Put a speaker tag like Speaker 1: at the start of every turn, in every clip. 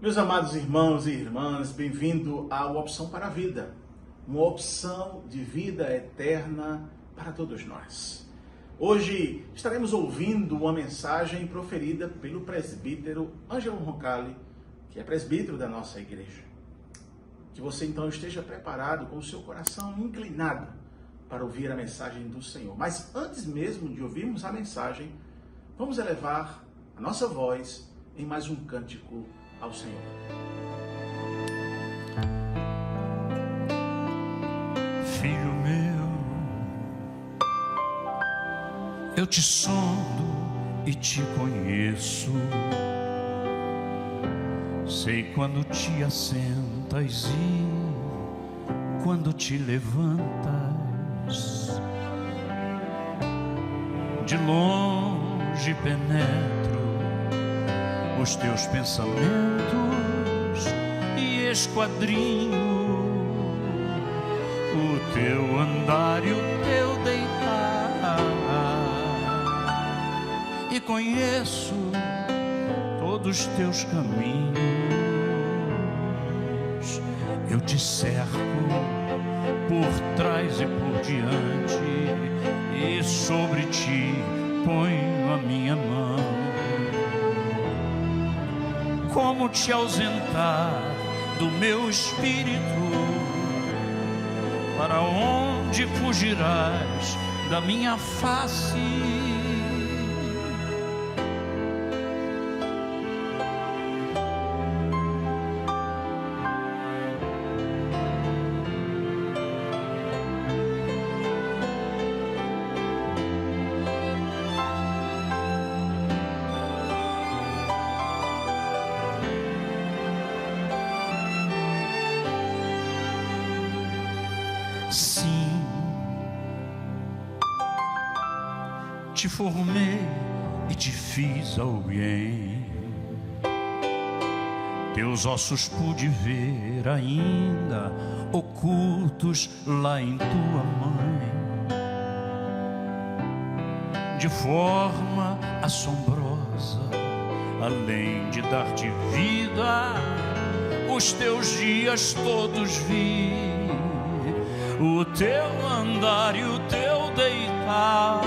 Speaker 1: Meus amados irmãos e irmãs, bem-vindo à Opção para a Vida, uma opção de vida eterna para todos nós. Hoje estaremos ouvindo uma mensagem proferida pelo presbítero Ângelo Roncalli, que é presbítero da nossa igreja. Que você então esteja preparado com o seu coração inclinado para ouvir a mensagem do Senhor. Mas antes mesmo de ouvirmos a mensagem, vamos elevar a nossa voz em mais um cântico ao Senhor.
Speaker 2: Filho meu, eu te sondo e te conheço. Sei quando te assentas e quando te levantas. De longe penetro os teus pensamentos e esquadrinho o teu andar e o teu deitar, e conheço todos os teus caminhos. Eu te cerco por trás e por diante, e sobre ti ponho a minha mão. Como te ausentar do meu espírito? Para onde fugirás da minha face? Sim, te formei e te fiz alguém. Teus ossos pude ver ainda ocultos lá em tua mãe. De forma assombrosa, além de dar-te vida, os teus dias todos vi. O teu andar e o teu deitar,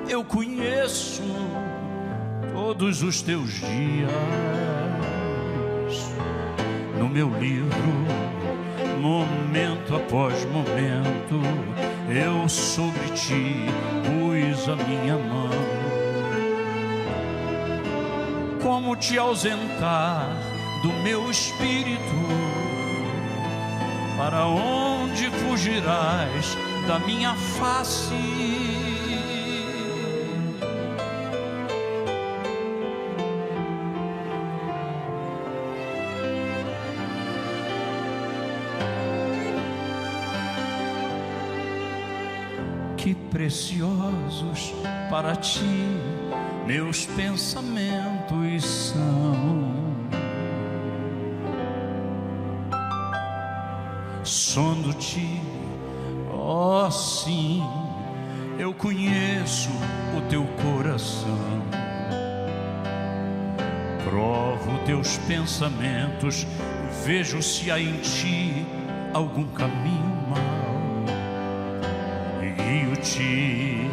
Speaker 2: eu conheço todos os teus dias. No meu livro, momento após momento, eu sobre ti pus a minha mão. Como te ausentar do meu espírito? Para onde fugirás da minha face? Que preciosos para ti meus pensamentos são. Sondo-te, oh sim, eu conheço o teu coração. Provo teus pensamentos, vejo se há em ti algum caminho mau, e guio-te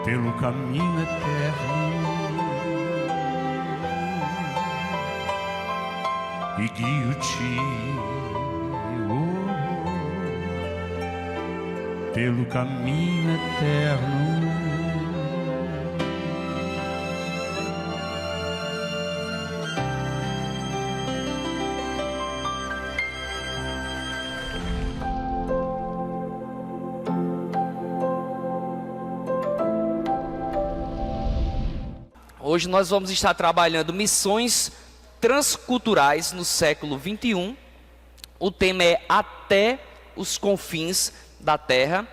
Speaker 2: pelo caminho eterno. E guio-te pelo caminho eterno.
Speaker 3: Hoje nós vamos estar trabalhando missões transculturais no século 21. O tema é Até os Confins da Terra,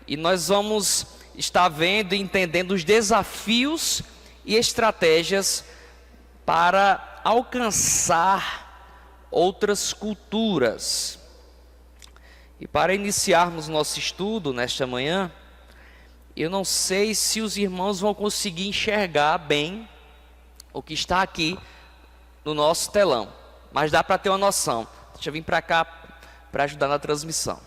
Speaker 3: e nós vamos estar vendo e entendendo os desafios e estratégias para alcançar outras culturas. E para iniciarmos nosso estudo nesta manhã, Eu não sei se os irmãos vão conseguir enxergar bem o que está aqui no nosso telão, mas dá para ter uma noção. Deixa eu vir para cá para ajudar na transmissão.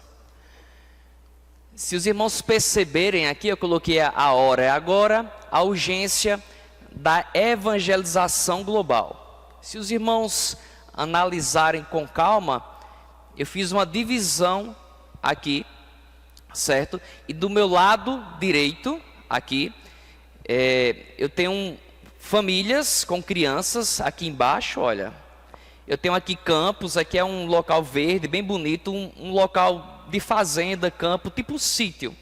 Speaker 3: Se os irmãos perceberem aqui, eu coloquei a hora é agora, a urgência da evangelização global. Se os irmãos analisarem com calma, eu fiz uma divisão aqui, certo? E do meu lado direito, aqui, eu tenho famílias com crianças aqui embaixo, olha. Eu tenho aqui campos, aqui é um local verde, bem bonito, um local de fazenda, campo, tipo sítio.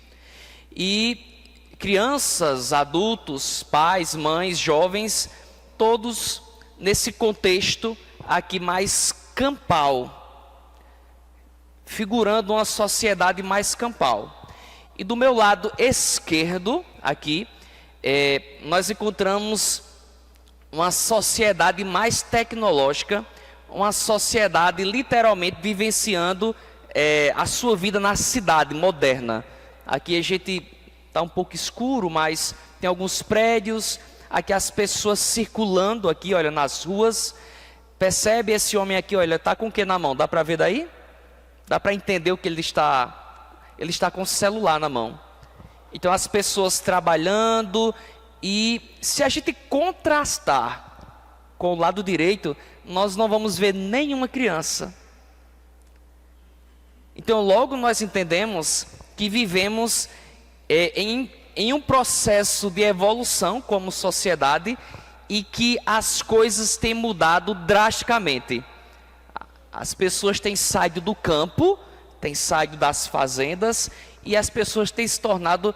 Speaker 3: E crianças, adultos, pais, mães, jovens, todos nesse contexto aqui mais campal, figurando uma sociedade mais campal. E do meu lado esquerdo, aqui, nós encontramos uma sociedade mais tecnológica, uma sociedade literalmente vivenciando a sua vida na cidade moderna. Aqui a gente está um pouco escuro, mas tem alguns prédios, aqui as pessoas circulando aqui, olha, nas ruas. Percebe esse homem aqui, olha, está com o que na mão? Dá para ver daí? Dá para entender o que ele está com o celular na mão. Então as pessoas trabalhando, e se a gente contrastar com o lado direito, nós não vamos ver nenhuma criança. Então logo nós entendemos que vivemos em um processo de evolução como sociedade, e que as coisas têm mudado drasticamente. As pessoas têm saído do campo, têm saído das fazendas, e as pessoas têm se tornado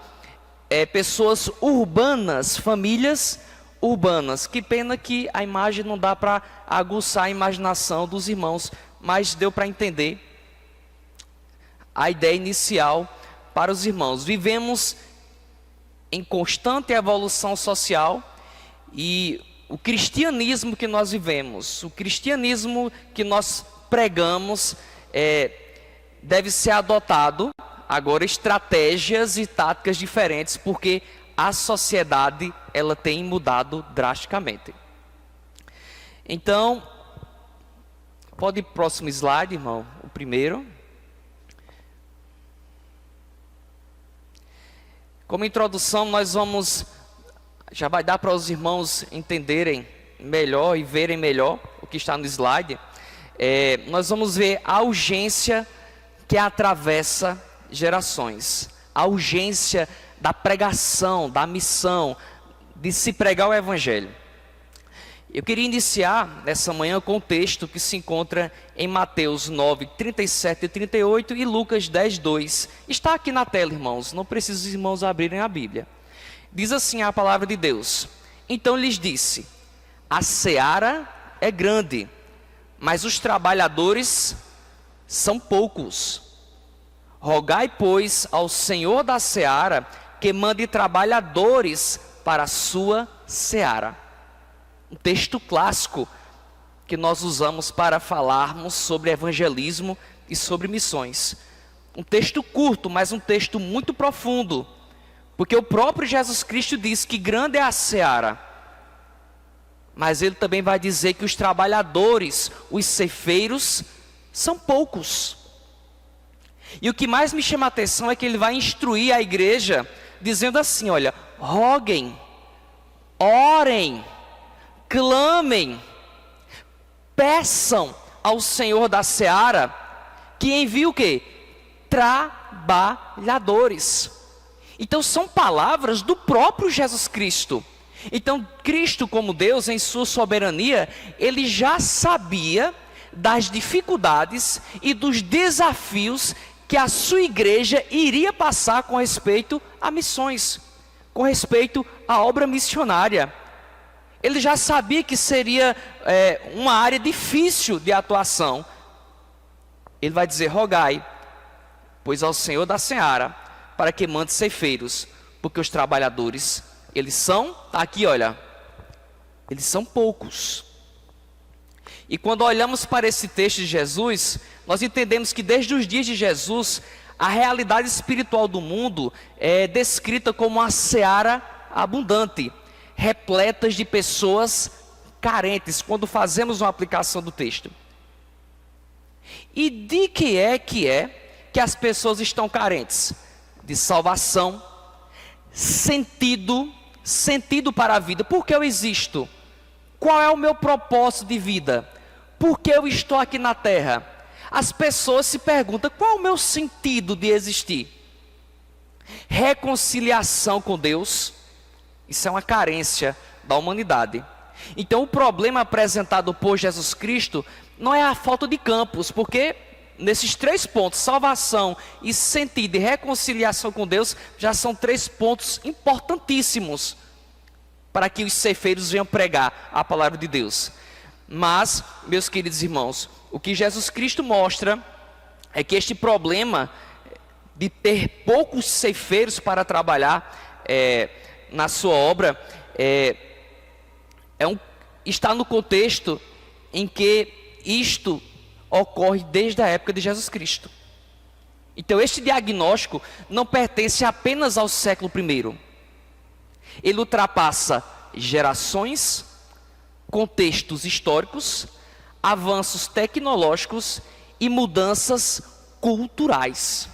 Speaker 3: pessoas urbanas, famílias urbanas. Que pena que a imagem não dá para aguçar a imaginação dos irmãos, mas deu para entender a ideia inicial para os irmãos. Vivemos em constante evolução social, e o cristianismo que nós vivemos, o cristianismo que nós pregamos, deve ser adotado agora estratégias e táticas diferentes, porque a sociedade ela tem mudado drasticamente. Então, pode ir para o próximo slide, irmão, o primeiro. Como introdução, nós vamos, já vai dar para os irmãos entenderem melhor e verem melhor o que está no slide. Nós vamos ver a urgência que atravessa gerações, a urgência da pregação, da missão, de se pregar o evangelho. Eu queria iniciar nessa manhã com o texto que se encontra em Mateus 9, 37 e 38 e Lucas 10, 2. Está aqui na tela, irmãos, não precisa os irmãos abrirem a Bíblia. Diz assim a palavra de Deus: então lhes disse, a seara é grande, mas os trabalhadores são poucos. Rogai, pois, ao Senhor da seara que mande trabalhadores para a sua seara. Um texto clássico que nós usamos para falarmos sobre evangelismo e sobre missões. Um texto curto, mas um texto muito profundo, porque o próprio Jesus Cristo diz que grande é a seara, mas ele também vai dizer que os trabalhadores, os ceifeiros, são poucos. E o que mais me chama a atenção é que ele vai instruir a igreja dizendo assim, olha, roguem, orem, clamem, peçam ao Senhor da seara que envie o quê? Trabalhadores. Então são palavras do próprio Jesus Cristo. Então Cristo, como Deus, em sua soberania, ele já sabia das dificuldades e dos desafios que a sua igreja iria passar com respeito a missões, com respeito à obra missionária. Ele já sabia que seria uma área difícil de atuação. Ele vai dizer, rogai, pois ao Senhor da seara, para que mande ceifeiros, porque os trabalhadores, eles são, tá aqui olha, eles são poucos. E quando olhamos para esse texto de Jesus, nós entendemos que desde os dias de Jesus, A realidade espiritual do mundo é descrita como uma seara abundante, repletas de pessoas carentes, quando fazemos uma aplicação do texto. E de que as pessoas estão carentes? De salvação, sentido para a vida. Por que eu existo? Qual é o meu propósito de vida? Por que eu estou aqui na terra? As pessoas se perguntam, qual é o meu sentido de existir? Reconciliação com Deus, isso é uma carência da humanidade. Então o problema apresentado por Jesus Cristo não é a falta de campos, porque nesses 3 pontos, salvação e sentido e reconciliação com Deus, já são 3 pontos importantíssimos para que os ceifeiros venham pregar a palavra de Deus. Mas, meus queridos irmãos, o que Jesus Cristo mostra é que este problema de ter poucos ceifeiros para trabalhar na sua obra está no contexto em que isto ocorre desde a época de Jesus Cristo. Então este diagnóstico não pertence apenas ao século I. Ele ultrapassa gerações, contextos históricos, avanços tecnológicos e mudanças culturais.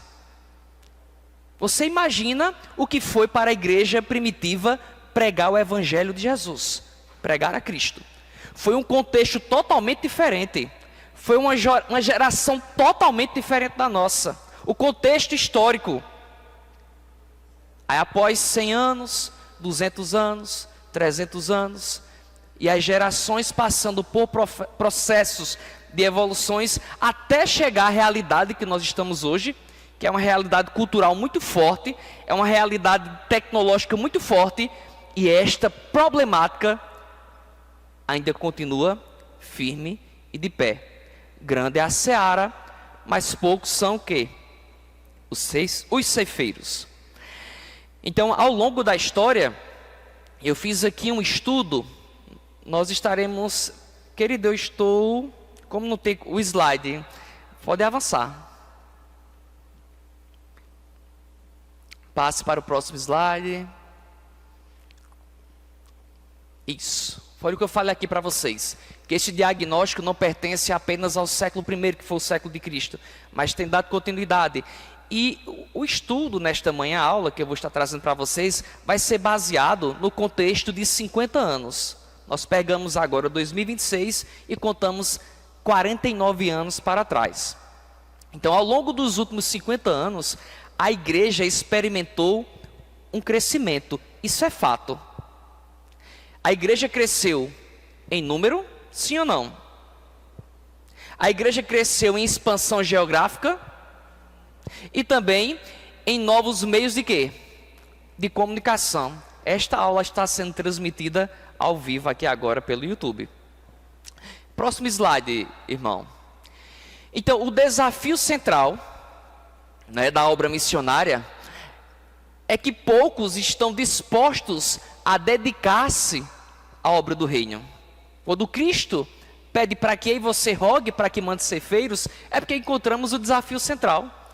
Speaker 3: Você imagina o que foi para a igreja primitiva pregar o evangelho de Jesus, pregar a Cristo. Foi um contexto totalmente diferente. Foi uma geração totalmente diferente da nossa. O contexto histórico. Aí após 100 anos, 200 anos, 300 anos, e as gerações passando por processos de evoluções até chegar à realidade que nós estamos hoje, que é uma realidade cultural muito forte, é uma realidade tecnológica muito forte, e esta problemática ainda continua firme e de pé. Grande é a seara, mas poucos são o quê? Os ceifeiros. Então, ao longo da história, eu fiz aqui um estudo. Nós estaremos... Querido, eu estou... Como não tem o slide, pode avançar. Passe para o próximo slide. Isso. Foi o que eu falei aqui para vocês. Que este diagnóstico não pertence apenas ao século I, que foi o século de Cristo, mas tem dado continuidade. E o estudo nesta manhã, a aula que eu vou estar trazendo para vocês, vai ser baseado no contexto de 50 anos. Nós pegamos agora 2026 e contamos 49 anos para trás. Então, ao longo dos últimos 50 anos, a igreja experimentou um crescimento. Isso é fato. A igreja cresceu em número, sim ou não? A igreja cresceu em expansão geográfica e também em novos meios de quê? De comunicação. Esta aula está sendo transmitida ao vivo aqui agora pelo YouTube. Próximo slide, irmão. Então, o desafio central, da obra missionária é que poucos estão dispostos a dedicar-se à obra do reino. Quando Cristo pede para que você rogue para que mande ceifeiros, é porque encontramos o desafio central.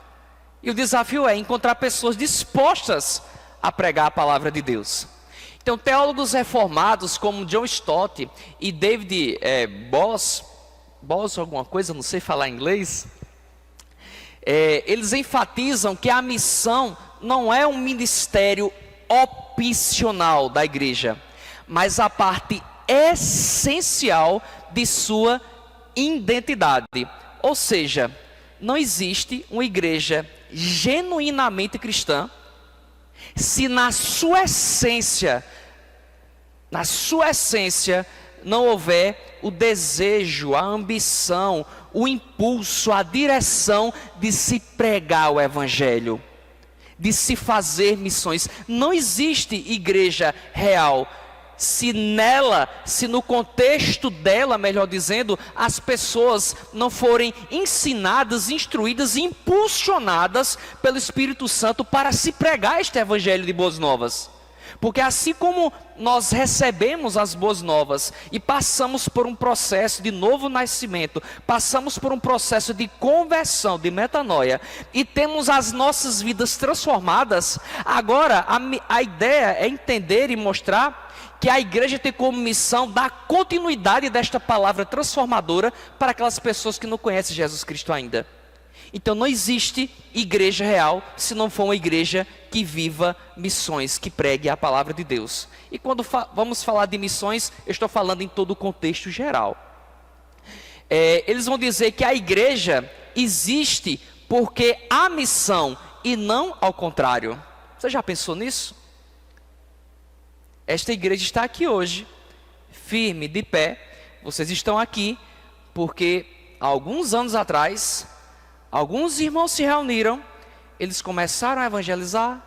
Speaker 3: E o desafio é encontrar pessoas dispostas a pregar a palavra de Deus. Então, teólogos reformados como John Stott e David Boss, alguma coisa, não sei falar inglês, eles enfatizam que a missão não é um ministério opcional da igreja, mas a parte essencial de sua identidade. Ou seja, não existe uma igreja genuinamente cristã se na sua essência não houver o desejo, a ambição, o impulso, a direção de se pregar o evangelho, de se fazer missões. Não existe igreja real se no contexto dela, melhor dizendo, as pessoas não forem ensinadas, instruídas e impulsionadas pelo Espírito Santo para se pregar este evangelho de boas novas. Porque assim como nós recebemos as boas novas e passamos por um processo de novo nascimento, passamos por um processo de conversão, de metanoia, e temos as nossas vidas transformadas, agora a ideia é entender e mostrar que a igreja tem como missão dar continuidade desta palavra transformadora para aquelas pessoas que não conhecem Jesus Cristo ainda. Então não existe igreja real se não for uma igreja que viva missões, que pregue a palavra de Deus. E quando vamos falar de missões, eu estou falando em todo o contexto geral. Eles vão dizer que a igreja existe porque há missão e não ao contrário. Você já pensou nisso? Esta igreja está aqui hoje, firme, de pé. Vocês estão aqui porque há alguns anos atrás, alguns irmãos se reuniram, eles começaram a evangelizar,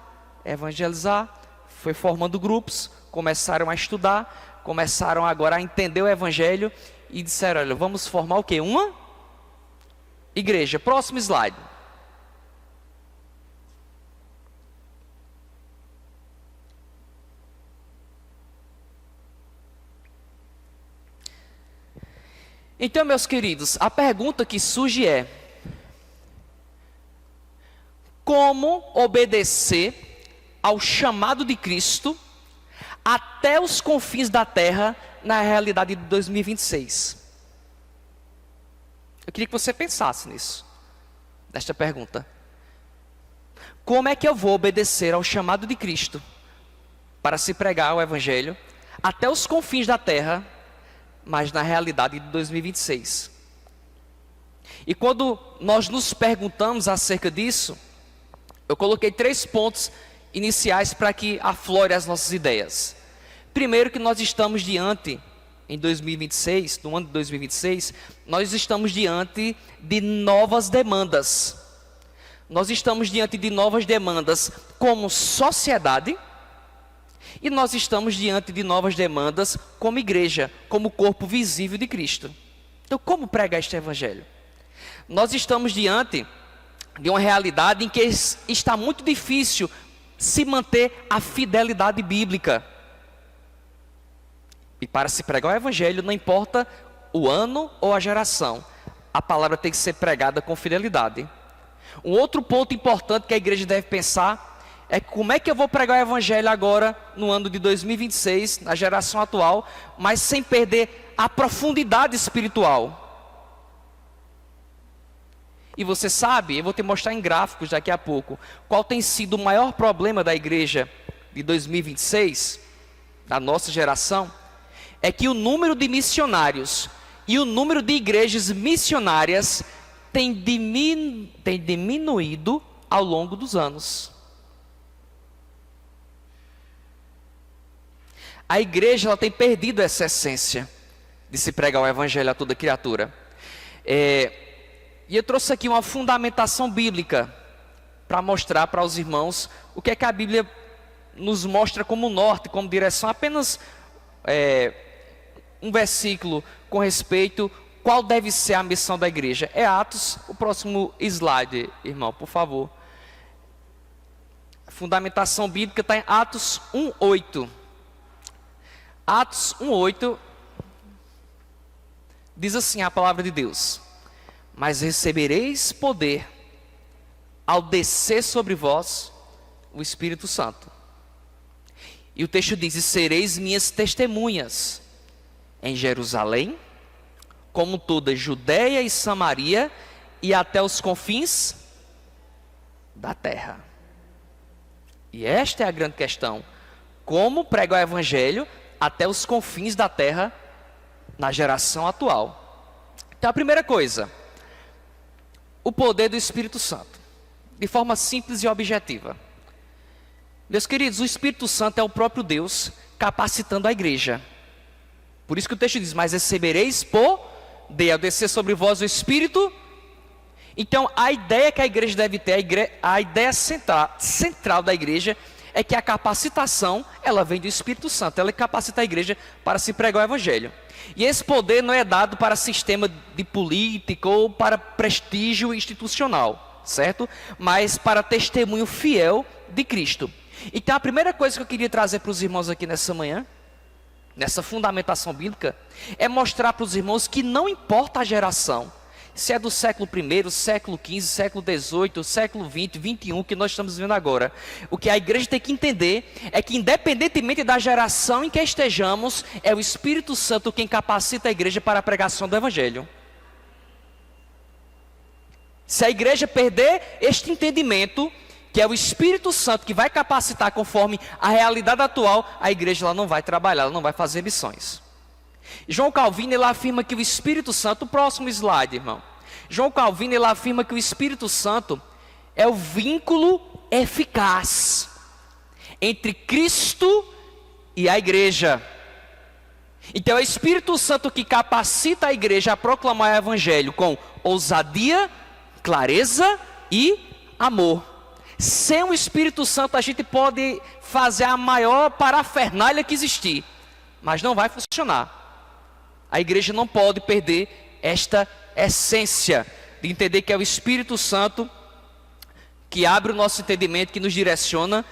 Speaker 3: foi formando grupos, começaram a estudar, começaram agora a entender o evangelho e disseram, olha, vamos formar o quê? Uma igreja. Próximo slide. Então, meus queridos, a pergunta que surge é: como obedecer ao chamado de Cristo até os confins da terra na realidade de 2026? Eu queria que você pensasse nisso, nesta pergunta. Como é que eu vou obedecer ao chamado de Cristo para se pregar o Evangelho até os confins da terra, mas na realidade de 2026? E quando nós nos perguntamos acerca disso, eu coloquei 3 pontos iniciais para que aflore as nossas ideias. Primeiro, que nós estamos diante, em 2026, no ano de 2026, nós estamos diante de novas demandas. Nós estamos diante de novas demandas como sociedade, e nós estamos diante de novas demandas como igreja, como corpo visível de Cristo. Então, como pregar este evangelho? Nós estamos diante de uma realidade em que está muito difícil se manter a fidelidade bíblica. E para se pregar o evangelho, não importa o ano ou a geração, a palavra tem que ser pregada com fidelidade. Um outro ponto importante que a igreja deve pensar é como é que eu vou pregar o evangelho agora, no ano de 2026, na geração atual, mas sem perder a profundidade espiritual. E você sabe, eu vou te mostrar em gráficos daqui a pouco, qual tem sido o maior problema da igreja de 2026, da nossa geração, é que o número de missionários e o número de igrejas missionárias tem diminuído ao longo dos anos. A igreja ela tem perdido essa essência de se pregar o evangelho a toda criatura. E eu trouxe aqui uma fundamentação bíblica para mostrar para os irmãos o que é que a Bíblia nos mostra como norte, como direção. Apenas um versículo com respeito qual deve ser a missão da igreja. É Atos, o próximo slide, irmão, por favor. A fundamentação bíblica está em Atos 1:8. Atos 1:8 diz assim a palavra de Deus: mas recebereis poder ao descer sobre vós o Espírito Santo. E o texto diz: e sereis minhas testemunhas em Jerusalém, como toda Judeia e Samaria, e até os confins da terra. E esta é a grande questão: como pregar o evangelho até os confins da terra na geração atual? Então, a primeira coisa, o poder do Espírito Santo, de forma simples e objetiva. Meus queridos, o Espírito Santo é o próprio Deus capacitando a igreja. Por isso que o texto diz: mas recebereis poder ao descer sobre vós o Espírito. Então, a ideia que a igreja deve ter, a ideia central da igreja, é que a capacitação, ela vem do Espírito Santo. Ela capacita a igreja para se pregar o evangelho. E esse poder não é dado para sistema de política ou para prestígio institucional, certo? Mas para testemunho fiel de Cristo. Então a primeira coisa que eu queria trazer para os irmãos aqui nessa manhã, nessa fundamentação bíblica, é mostrar para os irmãos que não importa a geração, se é do século I, século XV, século XVIII, século XX, XXI, que nós estamos vivendo agora. O que a igreja tem que entender é que, independentemente da geração em que estejamos, é o Espírito Santo quem capacita a igreja para a pregação do Evangelho. Se a igreja perder este entendimento, que é o Espírito Santo que vai capacitar conforme a realidade atual, a igreja ela não vai trabalhar, ela não vai fazer missões. João Calvino ele afirma que o Espírito Santo, o próximo slide, irmão. João Calvino ele afirma que o Espírito Santo é o vínculo eficaz entre Cristo e a igreja. Então é o Espírito Santo que capacita a igreja a proclamar o Evangelho com ousadia, clareza e amor. Sem o Espírito Santo a gente pode fazer a maior parafernália que existir, mas não vai funcionar. A igreja não pode perder esta essência de entender que é o Espírito Santo que abre o nosso entendimento, que nos direciona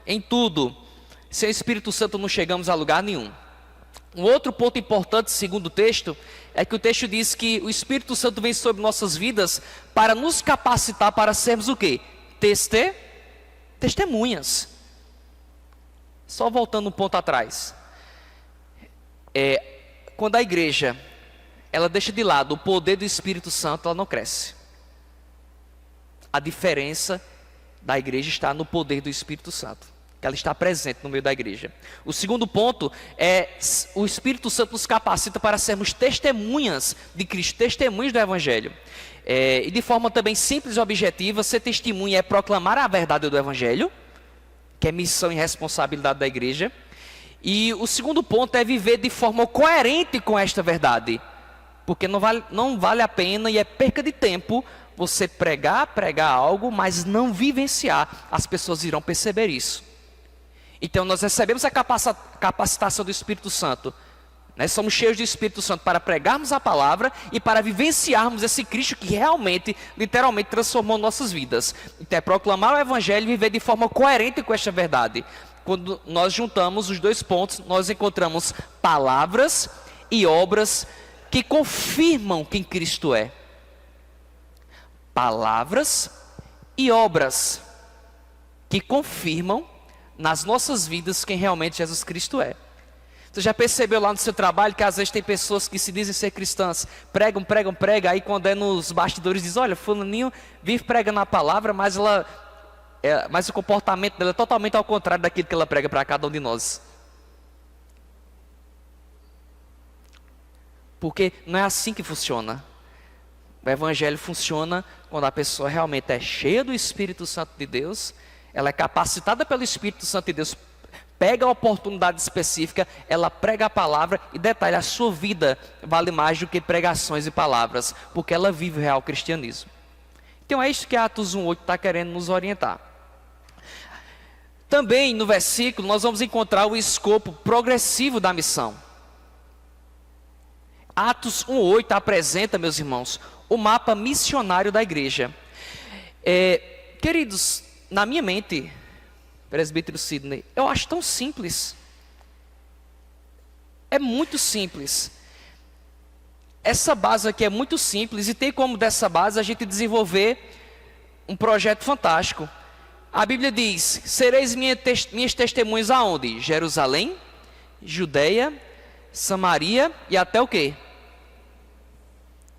Speaker 3: em tudo. Sem o Espírito Santo não chegamos a lugar nenhum. Um outro ponto importante, segundo o texto, é que o texto diz que o Espírito Santo vem sobre nossas vidas para nos capacitar para sermos o quê? Testemunhas. Só voltando um ponto atrás. Quando a igreja ela deixa de lado o poder do Espírito Santo, ela não cresce. A diferença da igreja está no poder do Espírito Santo, que ela está presente no meio da igreja. O segundo ponto é o Espírito Santo nos capacita para sermos testemunhas de Cristo, testemunhas do Evangelho. E de forma também simples e objetiva, ser testemunha é proclamar a verdade do Evangelho, que é missão e responsabilidade da igreja. E o segundo ponto é viver de forma coerente com esta verdade, porque não vale a pena e é perca de tempo você pregar algo, mas não vivenciar. As pessoas irão perceber isso. Então nós recebemos a capacitação do Espírito Santo, né? Somos cheios do Espírito Santo para pregarmos a palavra e para vivenciarmos esse Cristo que realmente, literalmente transformou nossas vidas. Então é proclamar o Evangelho e viver de forma coerente com esta verdade. Quando nós juntamos os dois pontos, nós encontramos palavras e obras que confirmam quem Cristo é. Palavras e obras que confirmam nas nossas vidas quem realmente Jesus Cristo é. Você já percebeu lá no seu trabalho que às vezes tem pessoas que se dizem ser cristãs, pregam, aí quando é nos bastidores diz, olha, fulaninho vive pregando a palavra, mas o comportamento dela é totalmente ao contrário daquilo que ela prega para cada um de nós. Porque não é assim que funciona. O Evangelho funciona quando a pessoa realmente é cheia do Espírito Santo de Deus, ela é capacitada pelo Espírito Santo de Deus, pega a oportunidade específica, ela prega a palavra e detalhe, a sua vida vale mais do que pregações e palavras, porque ela vive o real cristianismo. Então é isso que Atos 1:8 está querendo nos orientar. Também no versículo nós vamos encontrar o escopo progressivo da missão. Atos 1:8 apresenta, meus irmãos, o mapa missionário da igreja. Queridos, na minha mente, presbítero Sidney, eu acho tão simples. É muito simples. Essa base aqui é muito simples e tem como dessa base a gente desenvolver um projeto fantástico. A Bíblia diz, sereis minhas testemunhas aonde? Jerusalém, Judeia, Samaria e até o quê?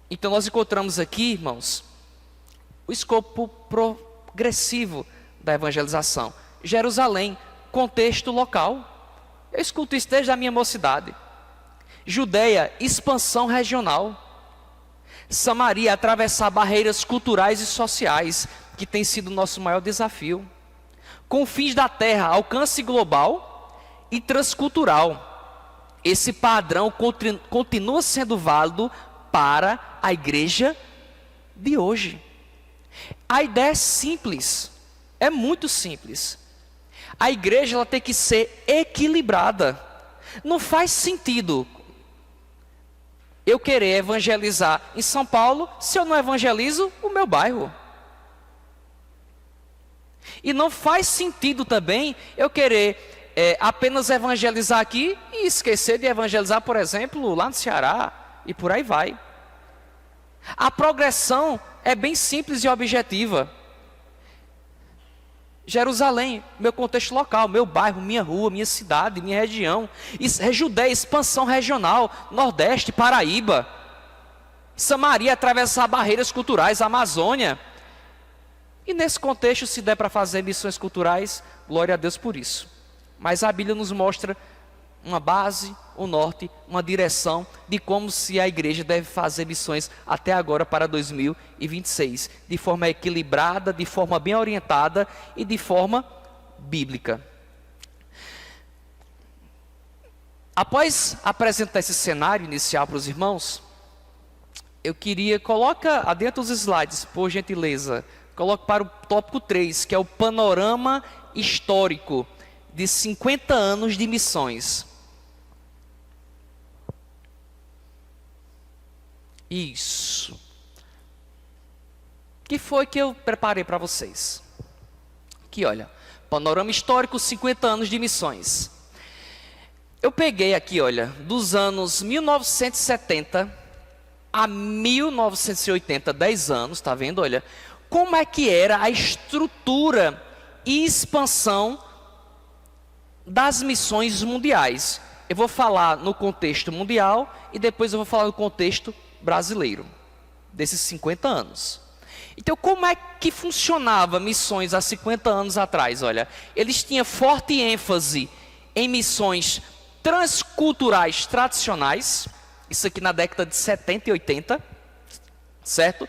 Speaker 3: Então nós encontramos aqui, irmãos, o escopo progressivo da evangelização. Jerusalém, contexto local. Eu escuto isso desde a minha mocidade. Judeia, expansão regional. Samaria, atravessar barreiras culturais e sociais, que tem sido o nosso maior desafio. Confins da terra, alcance global e transcultural. Esse padrão continua sendo válido para a igreja de hoje. A ideia é simples, é muito simples. A igreja ela tem que ser equilibrada. Não faz sentido eu querer evangelizar em São Paulo se eu não evangelizo o meu bairro. E não faz sentido também eu querer apenas evangelizar aqui e esquecer de evangelizar, por exemplo, lá no Ceará e por aí vai. A progressão é bem simples e objetiva. Jerusalém, meu contexto local, meu bairro, minha rua, minha cidade, minha região. Judéia, expansão regional, Nordeste, Paraíba. Samaria, atravessar barreiras culturais, Amazônia. E nesse contexto, se der para fazer missões culturais, glória a Deus por isso. Mas a Bíblia nos mostra uma base, um norte, uma direção de como se a igreja deve fazer missões até agora para 2026, de forma equilibrada, de forma bem orientada e de forma bíblica. Após apresentar esse cenário inicial para os irmãos, eu queria, coloca adentro os slides, por gentileza, coloque para o tópico 3, que é o panorama histórico de 50 anos de missões. Isso. O que foi que eu preparei para vocês? Aqui, olha, panorama histórico, 50 anos de missões. Eu peguei aqui, olha, dos anos 1970 a 1980, 10 anos, tá vendo, olha, como é que era a estrutura e expansão das missões mundiais. Eu vou falar no contexto mundial e depois eu vou falar no contexto brasileiro, desses 50 anos. Então, como é que funcionava missões há 50 anos atrás? Olha, eles tinham forte ênfase em missões transculturais tradicionais, isso aqui na década de 70 e 80, certo?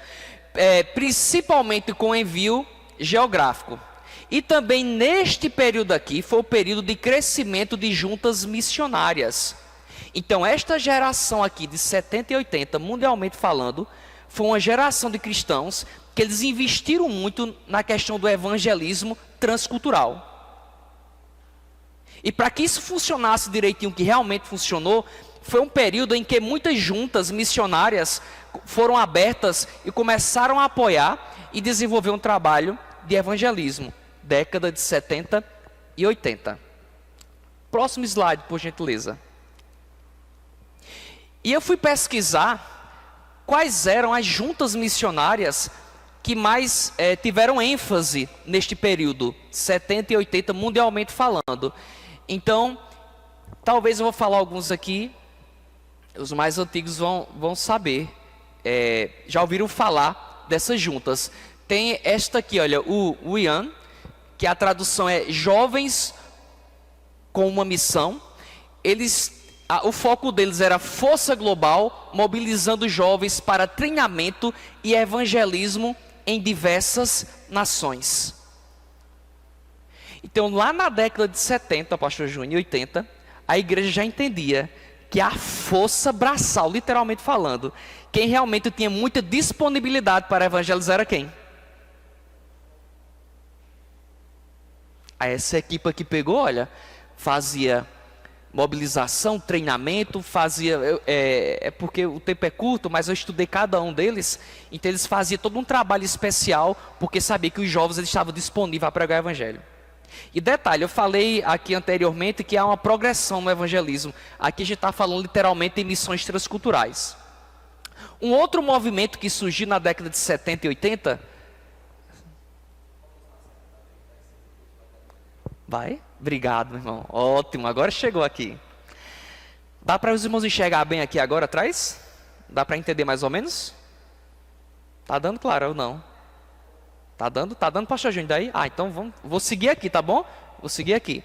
Speaker 3: Principalmente com envio geográfico. E também neste período aqui, foi o período de crescimento de juntas missionárias. Então, esta geração aqui de 70 e 80, mundialmente falando, foi uma geração de cristãos que eles investiram muito na questão do evangelismo transcultural. E para que isso funcionasse direitinho, que realmente funcionou, foi um período em que muitas juntas missionárias foram abertas e começaram a apoiar e desenvolver um trabalho de evangelismo. Década de 70 e 80. Próximo slide, por gentileza. E eu fui pesquisar quais eram as juntas missionárias que mais tiveram ênfase neste período, 70 e 80, mundialmente falando. Então, talvez eu vou falar alguns aqui, os mais antigos vão saber, já ouviram falar dessas juntas. Tem esta aqui, olha, o IAN, que a tradução é Jovens com uma Missão. O foco deles era força global, mobilizando jovens para treinamento e evangelismo em diversas nações. Então, lá na década de 70, pastor Júnior, e 80, a igreja já entendia que a força braçal, literalmente falando, quem realmente tinha muita disponibilidade para evangelizar era quem? Essa equipe que pegou, olha, fazia mobilização, treinamento, fazia, porque o tempo é curto, mas eu estudei cada um deles, então eles faziam todo um trabalho especial, porque sabia que os jovens eles estavam disponíveis a pregar o evangelho. E detalhe, eu falei aqui anteriormente que há uma progressão no evangelismo, aqui a gente está falando literalmente em missões transculturais. Um outro movimento que surgiu na década de 70 e 80, vai? Obrigado, meu irmão. Ótimo, agora chegou aqui. Dá para os irmãos enxergar bem aqui agora atrás? Dá para entender mais ou menos? Tá dando claro ou não? Tá dando, pastor Júnior, daí? Então vou seguir aqui, tá bom? Vou seguir aqui.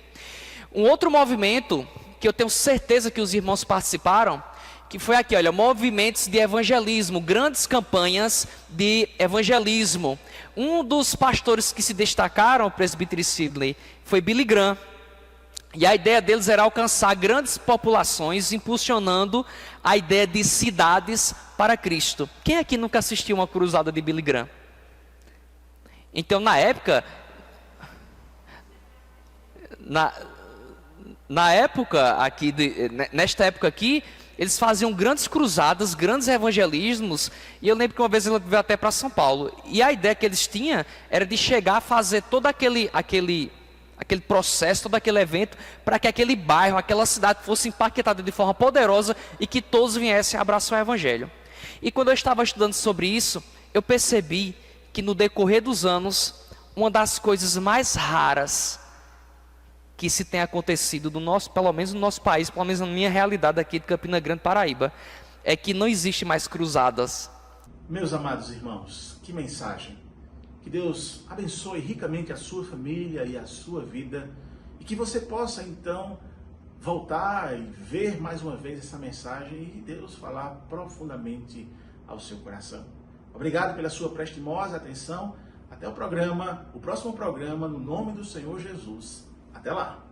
Speaker 3: Um outro movimento que eu tenho certeza que os irmãos participaram, que foi aqui, olha, movimentos de evangelismo, grandes campanhas de evangelismo. Um dos pastores que se destacaram, o presbítero Sidney, foi Billy Graham. E a ideia deles era alcançar grandes populações, impulsionando a ideia de cidades para Cristo. Quem aqui nunca assistiu uma cruzada de Billy Graham? Então, na época, nesta época aqui, eles faziam grandes cruzadas, grandes evangelismos, e eu lembro que uma vez ele veio até para São Paulo, e a ideia que eles tinham era de chegar a fazer todo aquele processo, todo aquele evento, para que aquele bairro, aquela cidade fosse empaquetada de forma poderosa e que todos viessem abraçar o evangelho. E quando eu estava estudando sobre isso, eu percebi que no decorrer dos anos, uma das coisas mais raras que se tem acontecido pelo menos no nosso país, pelo menos na minha realidade aqui de Campina Grande, Paraíba, é que não existe mais cruzadas.
Speaker 1: Meus amados irmãos, que mensagem! Que Deus abençoe ricamente a sua família e a sua vida, e que você possa então voltar e ver mais uma vez essa mensagem e Deus falar profundamente ao seu coração. Obrigado pela sua prestimosa atenção. Até o próximo programa, no nome do Senhor Jesus. Até lá!